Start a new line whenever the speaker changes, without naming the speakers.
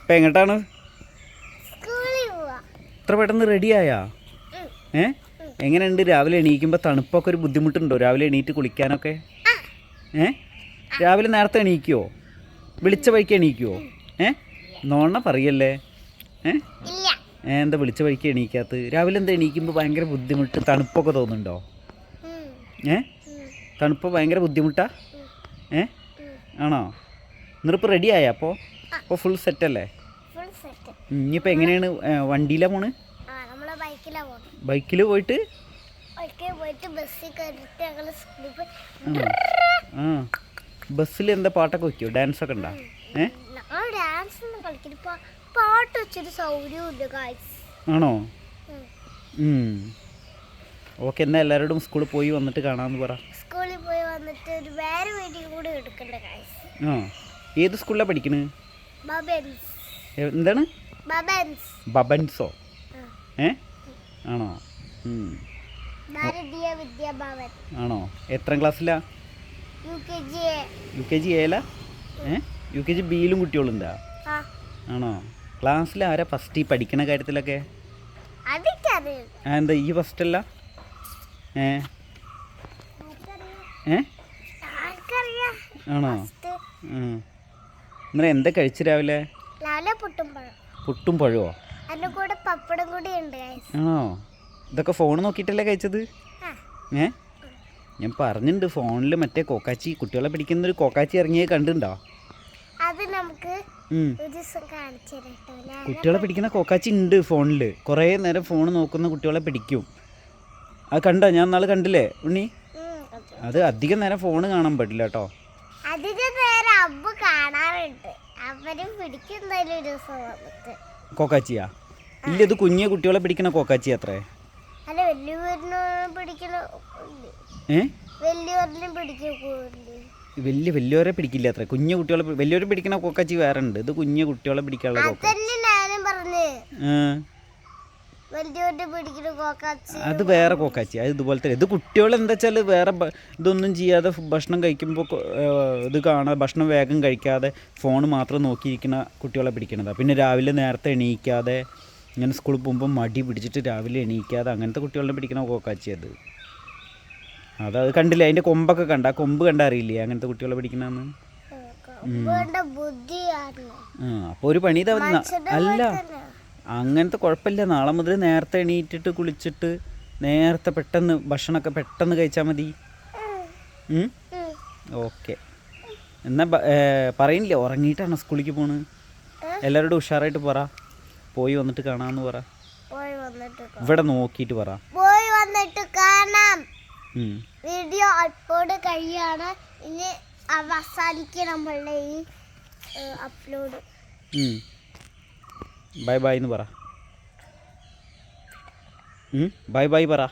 ഇപ്പം എങ്ങോട്ടാണ്? ഇത്ര പെട്ടെന്ന് റെഡിയായാ? എങ്ങനെയുണ്ട് രാവിലെ എണീക്കുമ്പോൾ തണുപ്പൊക്കെ ഒരു ബുദ്ധിമുട്ടുണ്ടോ രാവിലെ എണീറ്റ് കുളിക്കാനൊക്കെ? രാവിലെ നേരത്തെ എണീക്കുമോ? വിളിച്ച വഴിക്ക് എണീക്കുമോ? നോണ പറയല്ലേ? എന്താ വിളിച്ച വഴിക്ക് എണീക്കാത്ത? രാവിലെ എന്താ എണീക്കുമ്പോൾ ഭയങ്കര ബുദ്ധിമുട്ട്, തണുപ്പൊക്കെ തോന്നുന്നുണ്ടോ? തണുപ്പ് ഭയങ്കര ബുദ്ധിമുട്ടാ? ആണോ? എന്നിട്ടിപ്പോൾ റെഡിയായാ? അപ്പോൾ ഫുൾ സെറ്റല്ലേ? ഇനിയിപ്പോൾ എങ്ങനെയാണ്? വണ്ടിയിലാണ് പോണ്? ബൈക്കിൽ പോയിട്ട് ബസ്സിൽ എന്താ പാട്ടൊക്കെ വയ്ക്കുമോ? ഡാൻസ് ഒക്കെ ഉണ്ടോ? ആണോ? ഓക്കെ, എന്നാ എല്ലാവരോടും സ്കൂളിൽ പോയി വന്നിട്ട് കാണാമെന്ന് പറ.
സ്കൂളിൽ പോയി വന്നിട്ട് ഒരു വേറെ വീഡിയോ കൂടി എടുക്കണ്ട.
ഏത് സ്കൂളിലാണ് പഠിക്കണത്? എന്താണ്? ബബൻസോ? ആണോ? ആണോ? എത്രാം ക്ലാസ്സിലാ? UKG എയിലാ? UKG ബിയിലും കുട്ടികളുണ്ടാ? ആണോ? ക്ലാസ്സിൽ ആരാ ഫസ്റ്റ് ഈ പഠിക്കണ കാര്യത്തിലൊക്കെ? എന്താ ഈ ഫസ്റ്റ് അല്ല? ആണോ? ഇന്നലെ എന്താ കഴിച്ചു രാവിലെ? പുട്ടും പഴമോ? ആണോ? ഇതൊക്കെ ഫോൺ നോക്കിയിട്ടല്ലേ കഴിച്ചത്? ഞാൻ പറഞ്ഞിട്ടുണ്ട് ഫോണിൽ മറ്റേ കോക്കാച്ചി, കുട്ടികളെ പിടിക്കുന്നൊരു കോക്കാച്ചി ഇറങ്ങിയത് കണ്ടിട്ടുണ്ടോ? കുട്ടികളെ പിടിക്കുന്ന കോക്കാച്ചി ഉണ്ട് ഫോണിൽ. കുറേ നേരം ഫോൺ നോക്കുന്ന കുട്ടികളെ പിടിക്കും. അത് കണ്ടോ? ഞാൻ നാളെ കണ്ടില്ലേ ഉണ്ണി? അത് അധികം നേരം ഫോൺ കാണാൻ പാടില്ല കേട്ടോ. കോക്കാച്ചിയാ? ഇല്ല, ഇത് കുഞ്ഞു കുട്ടികളെ പിടിക്കുന്ന കോക്കാച്ചി അത്രേ. വലിയവരെ പിടിക്കില്ല അത്ര. കുഞ്ഞു കുട്ടികളെ വലിയവരെ പിടിക്കുന്ന കോക്കാച്ചി വേറെ ഉണ്ട്. ഇത് കുഞ്ഞു കുട്ടികളെ പിടിക്കാനുള്ള അത് വേറെ കോക്കാച്ചി. അത് ഇതുപോലത്തെ. ഇത് കുട്ടികൾ എന്താ വെച്ചാൽ വേറെ ഇതൊന്നും ചെയ്യാതെ ഭക്ഷണം കഴിക്കുമ്പോൾ ഇത് കാണാതെ ഭക്ഷണം വേഗം കഴിക്കാതെ ഫോൺ മാത്രം നോക്കിയിരിക്കുന്ന കുട്ടികളെ പിടിക്കണതാണ്. പിന്നെ രാവിലെ നേരത്തെ എണീക്കാതെ ഇങ്ങനെ സ്കൂളിൽ പോകുമ്പോൾ മടി പിടിച്ചിട്ട് രാവിലെ എണീക്കാതെ അങ്ങനത്തെ കുട്ടികളെ പിടിക്കുന്ന കോക്കാച്ചി അത്. അത് കണ്ടില്ലേ? അതിൻ്റെ കൊമ്പൊക്കെ കണ്ട? കൊമ്പ് കണ്ടാ അറിയില്ലേ അങ്ങനത്തെ കുട്ടികളെ പിടിക്കണമെന്ന്? അപ്പോൾ ഒരു പണി ഇതാ. അല്ല, അങ്ങനത്തെ കുഴപ്പമില്ല. നാളെ മുതൽ നേരത്തെ എണീറ്റിട്ട് കുളിച്ചിട്ട് നേരത്തെ പെട്ടെന്ന് ഭക്ഷണമൊക്കെ പെട്ടെന്ന് കഴിച്ചാൽ മതി. ഓക്കെ, എന്നാൽ പറയുന്നില്ലേ ഉറങ്ങിയിട്ടാണ് സ്കൂളിലേക്ക് പോണ്? എല്ലാവരോടും ഉഷാറായിട്ട് പറ. പോയി വന്നിട്ട് കാണാമെന്ന് പറ. ഇവിടെ നോക്കിയിട്ട് പറ.
വീഡിയോ അപ്ലോഡ് കഴിയാണ്. ഇനി അവസാനിക്കുക നമ്മളുടെ ഈ അപ്ലോഡ്.
ബൈ ബൈ എന്ന് പറ. ബൈ ബൈ പറ.